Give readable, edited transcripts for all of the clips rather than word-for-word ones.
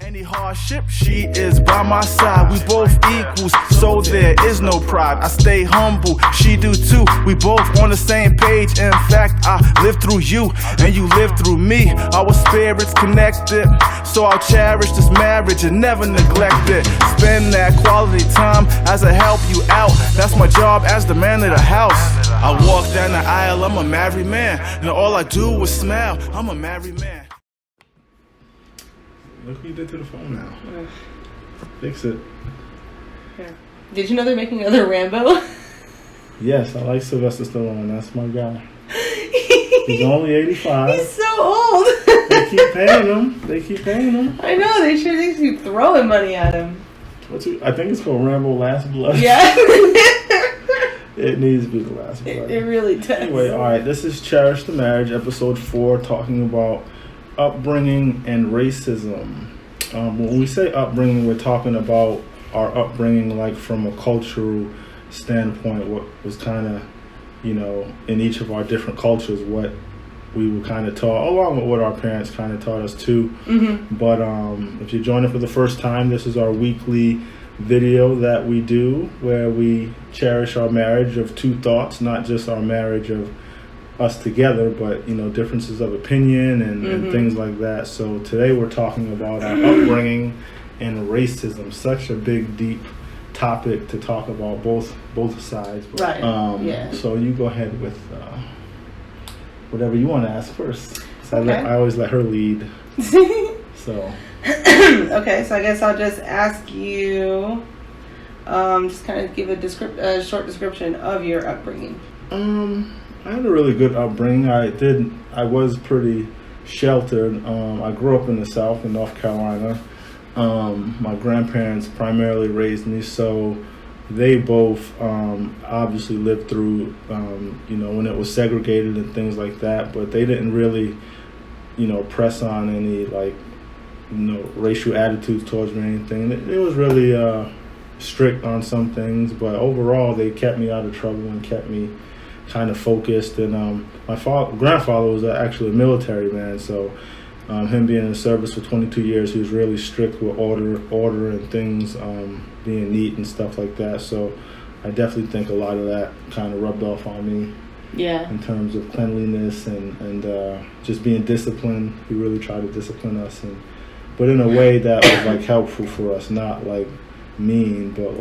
Any hardship, she is by my side. We both equals, so there is no pride. I stay humble, she do too. We both on the same page. In fact, I live through you and you live through me. Our spirits connected, so I'll cherish this marriage and never neglect it. Spend that quality time as I help you out. That's my job as the man of the house. I walk down the aisle, I'm a married man, and all I do is smile. I'm a married man. Look what you did to the phone now. Fix it. Yeah. Did you know they're making another Rambo? Yes, I like Sylvester Stallone. That's my guy. He's only 85. He's so old. They keep paying him. I know, they sure keep throwing money at him. I think it's called Rambo Last Blood. Yeah. It needs to be the last blood. It really does. Anyway, alright, this is Cherish the Marriage, episode 4, talking about upbringing and racism. When we say upbringing, we're talking about our upbringing, like from a cultural standpoint, what was kind of, in each of our different cultures, what we were kind of taught, along with what our parents kind of taught us too. Mm-hmm. But if you're joining for the first time, this is our weekly video that we do where we cherish our marriage of two thoughts, not just our marriage of us together, but differences of opinion and things like that. So today we're talking about our upbringing and racism. Such a big, deep topic to talk about, both sides. Right. Yeah. So you go ahead with whatever you want to ask first. So Okay. I always let her lead. So. Okay, so I guess I'll just ask you, just kind of give a short description of your upbringing. I had a really good upbringing. I was pretty sheltered. I grew up in the South, in North Carolina. My grandparents primarily raised me, so they both obviously lived through, when it was segregated and things like that, but they didn't really, press on any, racial attitudes towards me or anything. It was really strict on some things, but overall they kept me out of trouble and kept me kind of focused. And my grandfather was actually a military man, so him being in the service for 22 years, he was really strict with order and things, being neat and stuff like that. So I definitely think a lot of that kind of rubbed off on me. Yeah. In terms of cleanliness and just being disciplined. He really tried to discipline us, but in a way that was helpful for us, not mean, but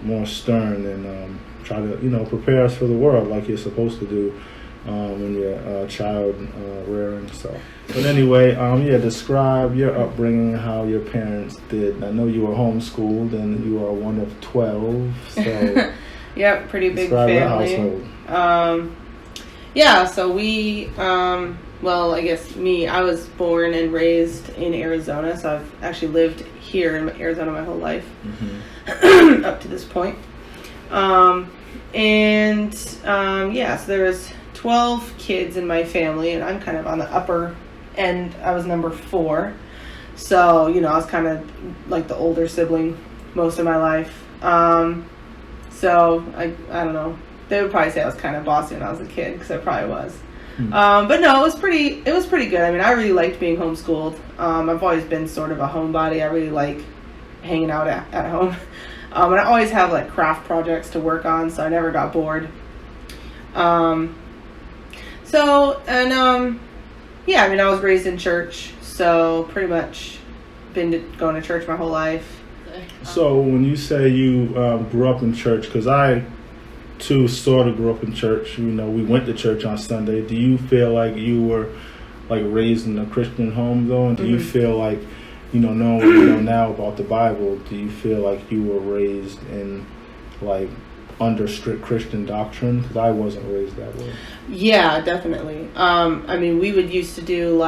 more stern, and try to prepare us for the world like you're supposed to do when you're child rearing. So, but anyway, describe your upbringing, how your parents did. I know you were homeschooled and you are one of 12. So yep, pretty big family. So we I guess I was born and raised in Arizona, so I've actually lived here in Arizona my whole life, up to this point. So there was 12 kids in my family, and I'm kind of on the upper end. I was number 4. So, I was kind of like the older sibling most of my life. So I don't know. They would probably say I was kind of bossy when I was a kid, because I probably was. But no, it was pretty good. I mean, I really liked being homeschooled. I've always been sort of a homebody. I really like hanging out at home. And I always have craft projects to work on, so I never got bored. I was raised in church, so pretty much been going to church my whole life. So when you say you grew up in church, because I too sort of grew up in church, we went to church on Sunday. Do you feel like you were raised in a Christian home though? And do you feel like, knowing what you know now about the Bible, do you feel like you were raised in under strict Christian doctrine? Because I wasn't raised that way. Yeah, definitely. We would used to do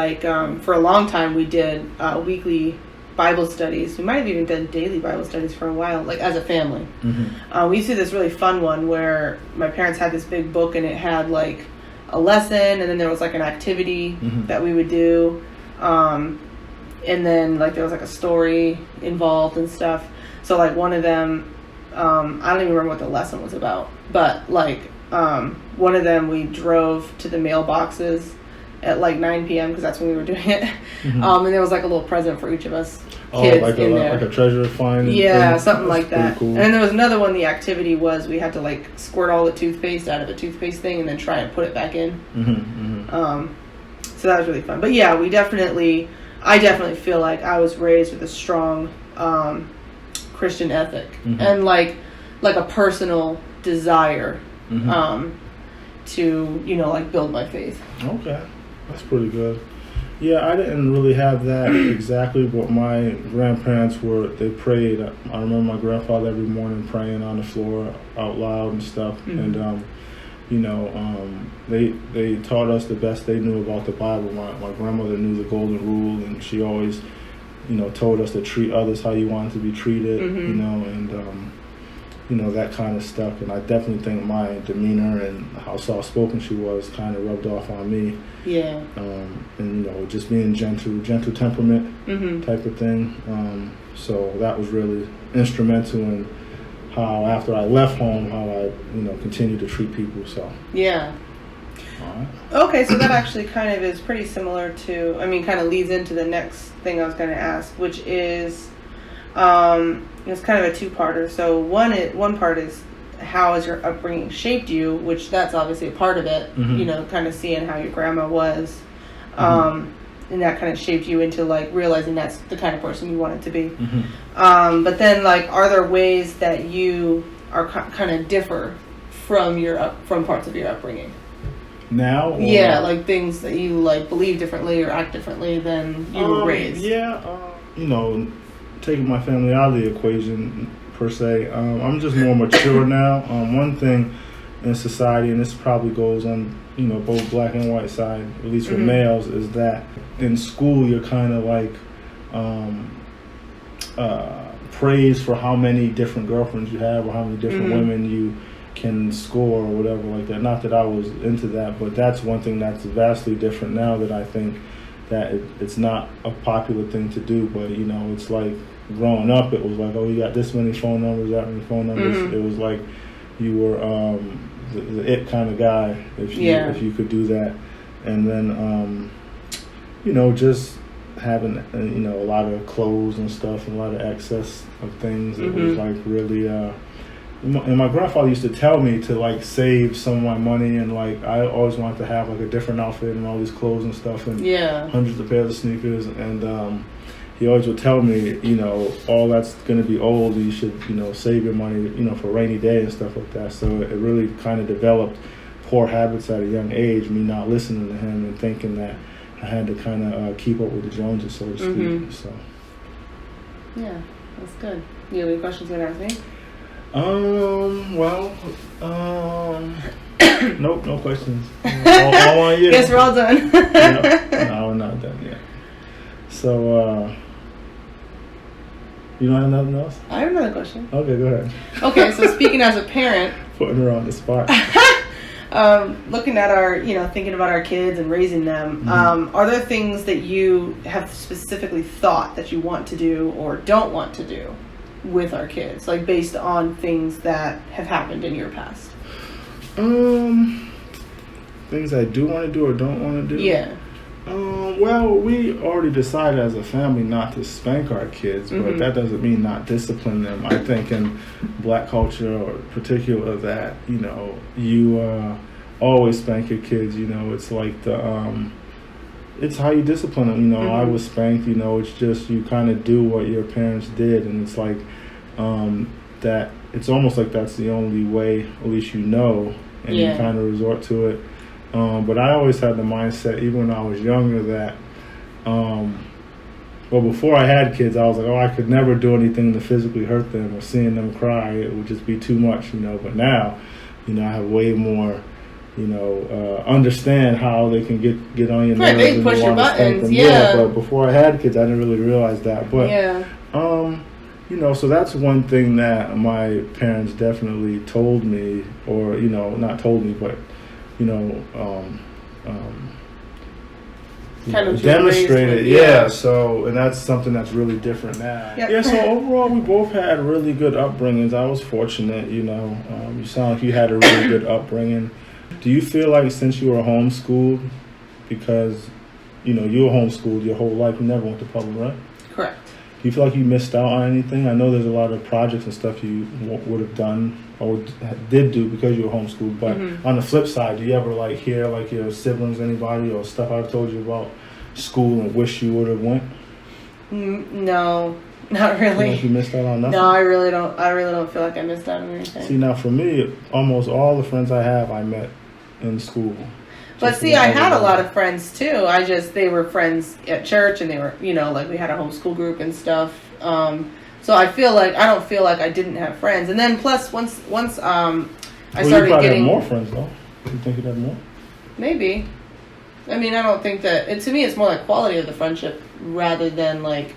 for a long time we did weekly Bible studies. We might have even done daily Bible studies for a while, as a family. We used to do this really fun one where my parents had this big book, and it had a lesson, and then there was an activity that we would do, and then there was a story involved and stuff. So one of them, I don't even remember what the lesson was about, but one of them we drove to the mailboxes at like 9 p.m. because that's when we were doing it. And there was like a little present for each of us Oh, kids like in a there. like a treasure find. Yeah, thing? something That's like that. pretty cool. And then there was another one. The activity was we had to like squirt all the toothpaste out of a toothpaste thing and then try and put it back in. So that was really fun. But yeah, I definitely feel like I was raised with a strong Christian ethic and like a personal desire to, you know, like build my faith. Okay, that's pretty good. Yeah, I didn't really have that exactly, but my grandparents they prayed. I remember my grandfather every morning praying on the floor out loud and stuff. And, you know, they taught us the best they knew about the Bible. My grandmother knew the golden rule, and she always, you know, told us to treat others how you wanted to be treated, you know, and, you know, that kind of stuff. And I definitely think my demeanor and how soft-spoken she was kind of rubbed off on me. Yeah. And, you know, just being gentle temperament type of thing. So that was really instrumental in how, after I left home, how I, you know, continued to treat people. So. Yeah. All right. Okay, so that actually kind of is pretty similar to, I mean, kind of leads into the next thing I was going to ask, which is, it's kind of a two-parter. So one part is how has your upbringing shaped you, which that's obviously a part of it, you know, kind of seeing how your grandma was, and that kind of shaped you into like realizing that's the kind of person you wanted to be. But then like, are there ways that you are kind of differ from from parts of your upbringing? Now? Or? Yeah, like things that you like believe differently or act differently than you were raised. Yeah, you know, taking my family out of the equation per se, I'm just more mature now. One thing in society, and this probably goes on, you know, both black and white side, at least for males, is that in school you're kind of like praised for how many different girlfriends you have or how many different women you can score or whatever like that. Not that I was into that, but that's one thing that's vastly different now, that I think that it's not a popular thing to do. But, you know, it's like growing up, it was like, oh, you got this many phone numbers, that many phone numbers. It was like you were the it kind of guy if you could do that. And then, you know, just having, you know, a lot of clothes and stuff and a lot of excess of things. It was like really... and my grandfather used to tell me to like save some of my money, and like I always wanted to have like a different outfit and all these clothes and stuff and hundreds of pairs of sneakers, and he always would tell me, you know, all that's going to be old, you should, you know, save your money, you know, for a rainy day and stuff like that. So it really kind of developed poor habits at a young age, me not listening to him and thinking that I had to kind of keep up with the Joneses, so to speak. So yeah, that's good. You have any questions you want to ask me? Nope, no questions. All on you. Guess we're all done. No, we're not done yet. So, you don't have nothing else? I have another question. Okay, go ahead. Okay, so speaking as a parent, putting her on the spot. looking at our, you know, thinking about our kids and raising them, are there things that you have specifically thought that you want to do or don't want to do with our kids, like based on things that have happened in your past? Things I do want to do or don't want to do? Yeah. Well, we already decided as a family not to spank our kids, but that doesn't mean not discipline them. I think in black culture, or particular, that, you know, you always spank your kids. You know, it's like it's how you discipline them. You know, I was spanked. You know, it's just you kind of do what your parents did, and it's like that. It's almost like that's the only way, at least you know, and you kind of resort to it. But I always had the mindset, even when I was younger, that, well, before I had kids, I was like, oh, I could never do anything to physically hurt them, or seeing them cry, it would just be too much, you know. But now, you know, I have way more, you know, understand how they can get on your nerves. Right, they can push your buttons, But before I had kids, I didn't really realize that. But, you know, so that's one thing that my parents definitely told me, or, you know, not told me, but, you know, kind of demonstrated, so, and that's something that's really different now. So overall, we both had really good upbringings. I was fortunate, you know. You sound like you had a really good upbringing. Do you feel like since you were homeschooled because, you know, you were homeschooled your whole life. You never went to public, right? Correct. Do you feel like you missed out on anything? I know there's a lot of projects and stuff you would have done or did do because you were homeschooled. But on the flip side, do you ever like hear like your siblings, anybody, or stuff I've told you about school and wish you would have went? No, not really. Feel like you missed out on nothing? No, I really don't feel like I missed out on anything. See, now for me, almost all the friends I have, I met in school. But see, I had a lot of friends too. They were friends at church, and they were, you know, like we had a homeschool group and stuff. So I don't feel like I didn't have friends. And then plus once I started you getting had more friends though. Do you think you'd have more? Maybe. I mean, I don't think that to me it's more like quality of the friendship rather than like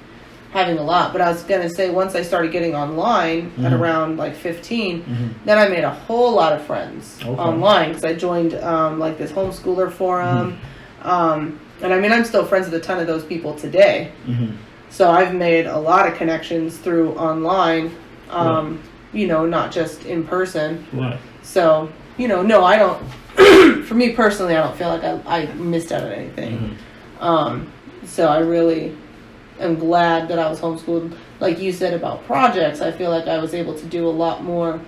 having a lot. But I was gonna say once I started getting online at around like 15, then I made a whole lot of friends online because I joined like this homeschooler forum, and I mean I'm still friends with a ton of those people today. So I've made a lot of connections through online, you know, not just in person. Right. So you know, no, I don't. For me personally, I don't feel like I missed out on anything. So I really am glad that I was homeschooled. Like you said about projects, I feel like I was able to do a lot more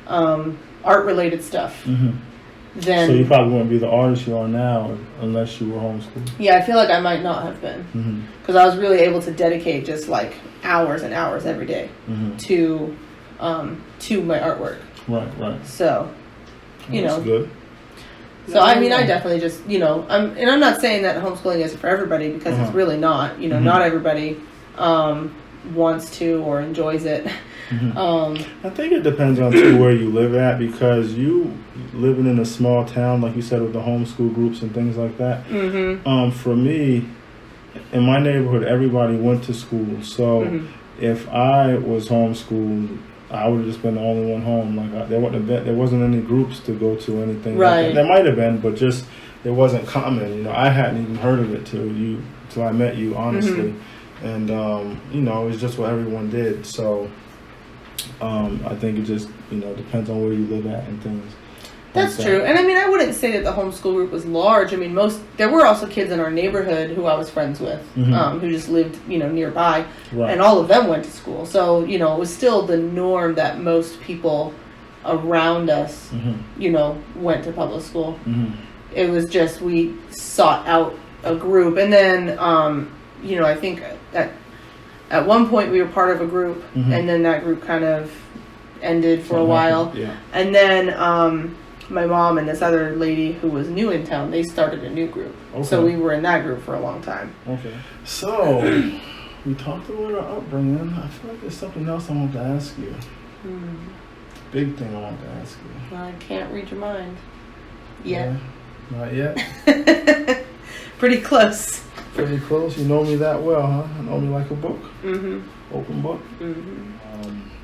art-related stuff. Than, so you probably wouldn't be the artist you are now unless you were homeschooled. Yeah, I feel like I might not have been. Because I was really able to dedicate just like hours and hours every day to my artwork. Right. So, you know. That's good. So I mean, I definitely just, you know, I'm not saying that homeschooling isn't for everybody because it's really not. You know, not everybody wants to or enjoys it. I think it depends on too where you live at, because you living in a small town, like you said, with the homeschool groups and things like that. For me, in my neighborhood, everybody went to school. So if I was homeschooled, I would have just been the only one home. Like there wasn't any groups to go to, anything. Right. Like that. There might have been, but just it wasn't common. You know, I hadn't even heard of it till I met you, honestly. And you know, it was just what everyone did. So I think it just, you know, depends on where you live at and things. That's true. And I mean, I wouldn't say that the homeschool group was large. I mean, there were also kids in our neighborhood who I was friends with, who just lived, you know, nearby. Right. And all of them went to school. So, you know, it was still the norm that most people around us, you know, went to public school. It was just we sought out a group. And then, you know, I think at one point we were part of a group, and then that group kind of ended for a while. Yeah. And then my mom and this other lady who was new in town, they started a new group. So we were in that group for a long time. So we talked about our upbringing. I feel like there's something else I want to ask you. Big thing I want to ask you. I can't read your mind yet. Yeah, not yet. Pretty close. Pretty close. You know me that well, huh? You know me like a book. Open book.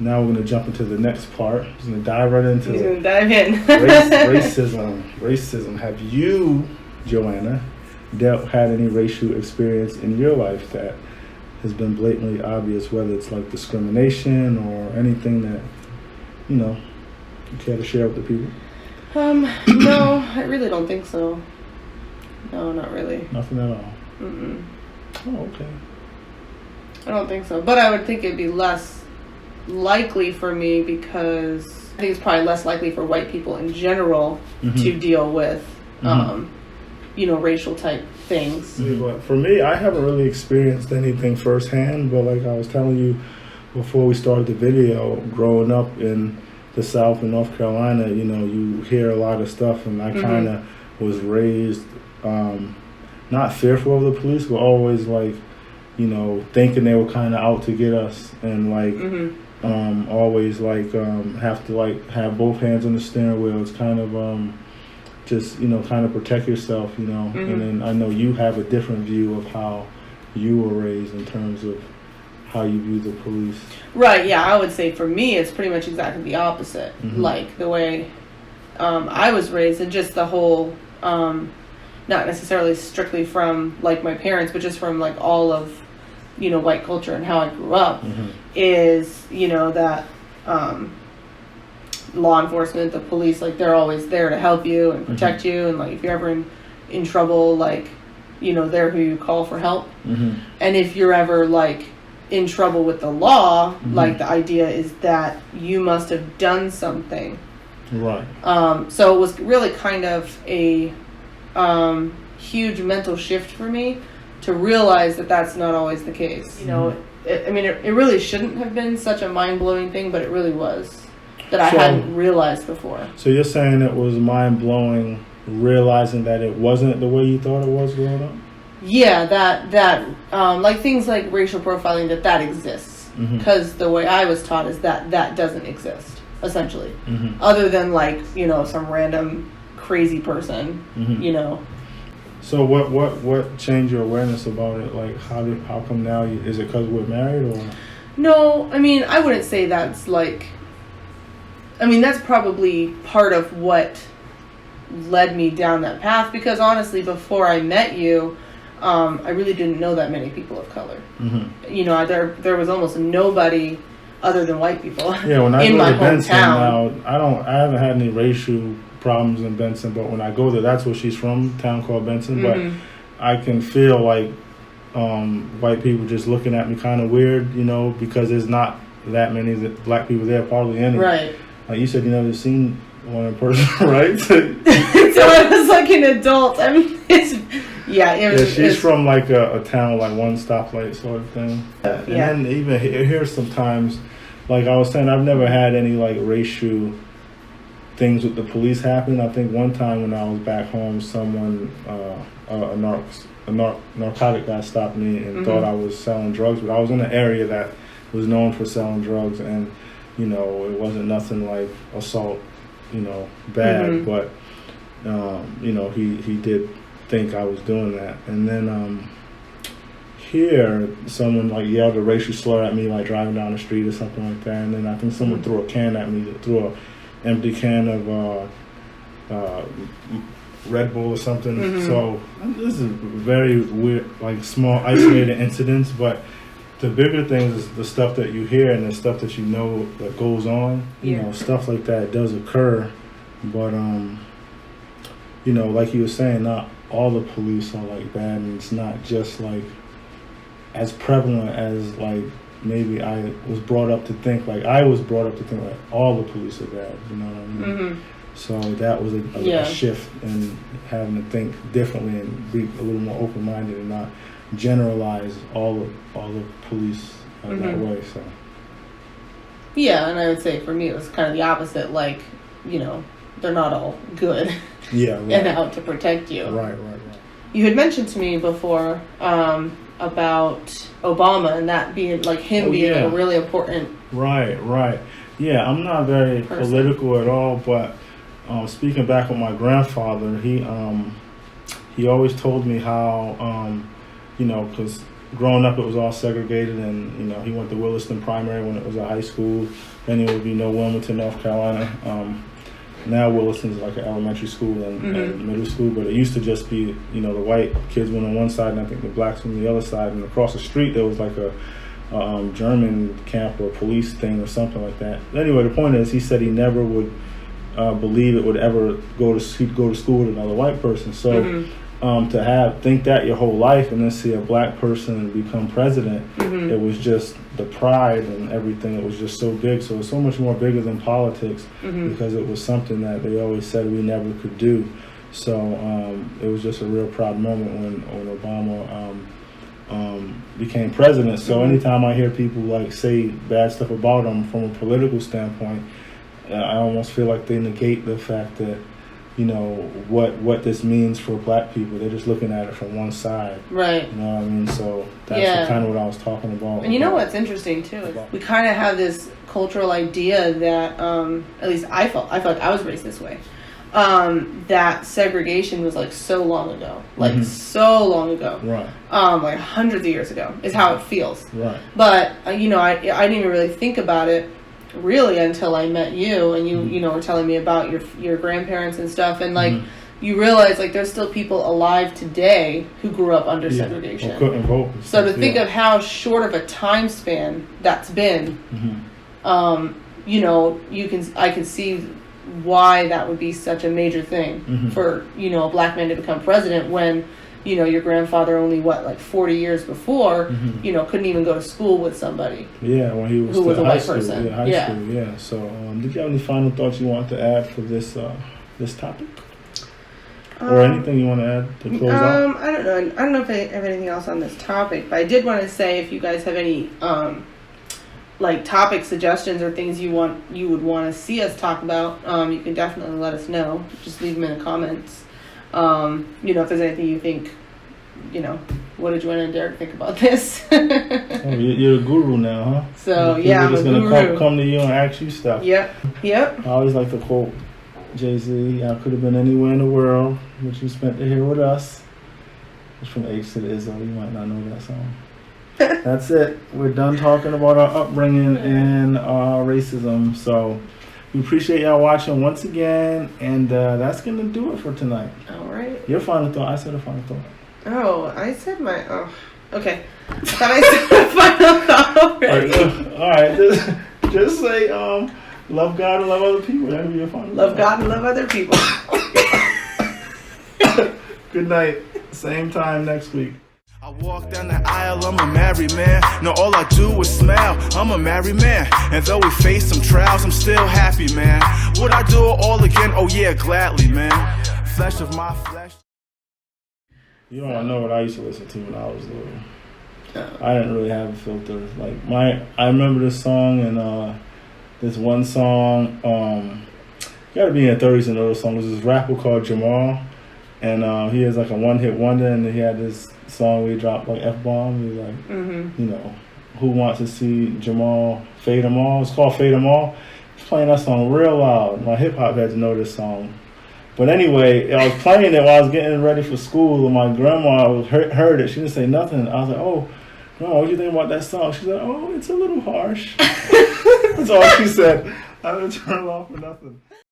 Now we're going to jump into the next part. We're going to dive right into He's going to dive in. Racism. Have you, Joanna, had any racial experience in your life that has been blatantly obvious, whether it's like discrimination or anything that, you know, you care to share with the people? No, I really don't think so. No, not really. Nothing at all? Oh, okay. I don't think so. But I would think it'd be less likely for me because I think it's probably less likely for white people in general to deal with, you know, racial type things. But for me, I haven't really experienced anything firsthand, but like I was telling you before we started the video, growing up in the South in North Carolina, you know, you hear a lot of stuff, and I kind of was raised not fearful of the police, but always like, you know, thinking they were kind of out to get us, and like always like have to like have both hands on the steering wheel. It's kind of just, you know, kind of protect yourself, you know. And then I know you have a different view of how you were raised in terms of how you view the police. Right. Yeah, I would say for me it's pretty much exactly the opposite. Like the way I was raised, and just the whole not necessarily strictly from like my parents, but just from like all of, you know, white culture and how I grew up, is, you know, that law enforcement, the police, like they're always there to help you and protect you, and like if you're ever in trouble, like they're who you call for help. Mm-hmm. And if you're ever like in trouble with the law, Mm-hmm. like the idea is that you must have done something. Right. So it was really kind of a huge mental shift for me to realize that that's not always the case. It really shouldn't have been such a mind-blowing thing, but it really was, that I hadn't realized before. So you're saying it was mind-blowing realizing that it wasn't the way you thought it was growing up? Yeah, that like things like racial profiling, that exists. Because the way I was taught is that doesn't exist, essentially. Other than like, some random crazy person, So what changed your awareness about it? Like how come now is it because we're married or? No, I wouldn't say that's like. That's probably part of what led me down that path, because honestly, before I met you, I really didn't know that many people of color. There was almost nobody other than white people. Yeah, when I in go my to Benson hometown. now, I haven't had any racial problems in Benson, but when I go there, that's where she's from, a town called Benson. But I can feel like white people just looking at me kind of weird, because there's not that many black people there, hardly any. Right. Like you said, you never seen one in person, right? So I was like an adult. She's from like a town, like one stoplight sort of thing. Yeah. And then even here sometimes, like I was saying, I've never had any like racial things with the police happen. I think one time when I was back home, someone, a narcotic guy stopped me and thought I was selling drugs, but I was in an area that was known for selling drugs, and it wasn't nothing like assault, bad, but he did think I was doing that. And then here someone like yelled a racial slur at me, like driving down the street or something like that, and then I think someone threw a can at me, threw a empty can of Red Bull or something. So this is very weird, like small isolated incidents, but the bigger things is the stuff that you hear and the stuff that that goes on. Stuff like that does occur, but like you were saying, not all the police are like bad, and it's not just like as prevalent as like maybe I was brought up to think. Like I was brought up to think like all the police are bad. You know what I mean? So that was a shift in having to think differently and be a little more open-minded and not generalize all the police that way. So yeah, and I would say for me it was kind of the opposite. Like, they're not all good. Yeah, right. And out to protect you. Right. You had mentioned to me before about Obama and that being like him being a really important. Right. Yeah, I'm not very political at all, but speaking back with my grandfather, he always told me how because growing up it was all segregated, and he went to Williston Primary when it was a high school. Then he would be Wilmington, North Carolina. Now Williston's like an elementary school and middle school, but it used to just be the white kids went on one side and I think the blacks on the other side, and across the street there was like a German camp or police thing or something like that. Anyway, the point is he said he never would believe it would ever go to school with another white person. So to think that your whole life and then see a black person become president, it was just the pride and everything. It was just so big. So it was so much more bigger than politics because it was something that they always said we never could do. So it was just a real proud moment when Obama became president. So anytime I hear people like say bad stuff about him from a political standpoint, I almost feel like they negate the fact that what this means for black people. They're just looking at it from one side. Right. You know what I mean? So that's kind of what I was talking about. And what's interesting too is we kind of have this cultural idea that at least I felt like I was raised this way. That segregation was like so long ago. Like so long ago. Right. Like hundreds of years ago is how it feels. Right. But I didn't even really think about it really until I met you, and you were telling me about your grandparents and stuff, and like you realize like there's still people alive today who grew up under segregation. Or couldn't vote. So to think of how short of a time span that's been, I can see why that would be such a major thing for a black man to become president when you know, your grandfather only, like 40 years before, Mhm. you know, couldn't even go to school with somebody. Yeah, when he was Who was still a high white school. person. Yeah, high Yeah. school. Yeah. So, did you have any final thoughts you want to add for this topic, or anything you want to add to close out? I don't know. I don't know if I have anything else on this topic, but I did want to say if you guys have any like topic suggestions or things you would want to see us talk about, you can definitely let us know. Just leave them in the comments. You know, if there's anything you think, you know, what did Joanna and Derick think about this? Oh, you're a guru now, huh? So People yeah, I'm just a gonna guru. come to you and ask you stuff. Yep. I always like to quote Jay-Z, I could have been anywhere in the world, but you spent it here with us. It's from H to the Izzo. You might not know that song. That's it. We're done talking about our upbringing and our racism. So we appreciate y'all watching once again, and that's going to do it for tonight. All right. Your final thought. I said a final thought. Oh, I said my. Oh, okay. I thought I said my final thought already. All right. Just say love God and love other people. That'll be your final Love thought. God and love other people. Good night. Same time next week. I walk down the aisle, I'm a married man. No, all I do is smile, I'm a married man. And though we face some trials, I'm still happy, man. Would I do it all again? Oh yeah, gladly, man. Flesh of my flesh. You don't know what I used to listen to when I was little. I didn't really have a filter. I remember this song and this one song. You gotta be in your 30s and know those songs. There's this rapper called Jamal, and he has like a one-hit wonder, and he had this song where he dropped like F-bomb. He's like, you know, who wants to see Jamal fade them all? It's called Fade Them All. He's playing that song real loud. My hip hop had to know this song. But anyway, I was playing it while I was getting ready for school, and my grandma heard it. She didn't say nothing. I was like, oh, Grandma, what do you think about that song? She said, oh, it's a little harsh. That's all she said. I didn't turn it off for nothing.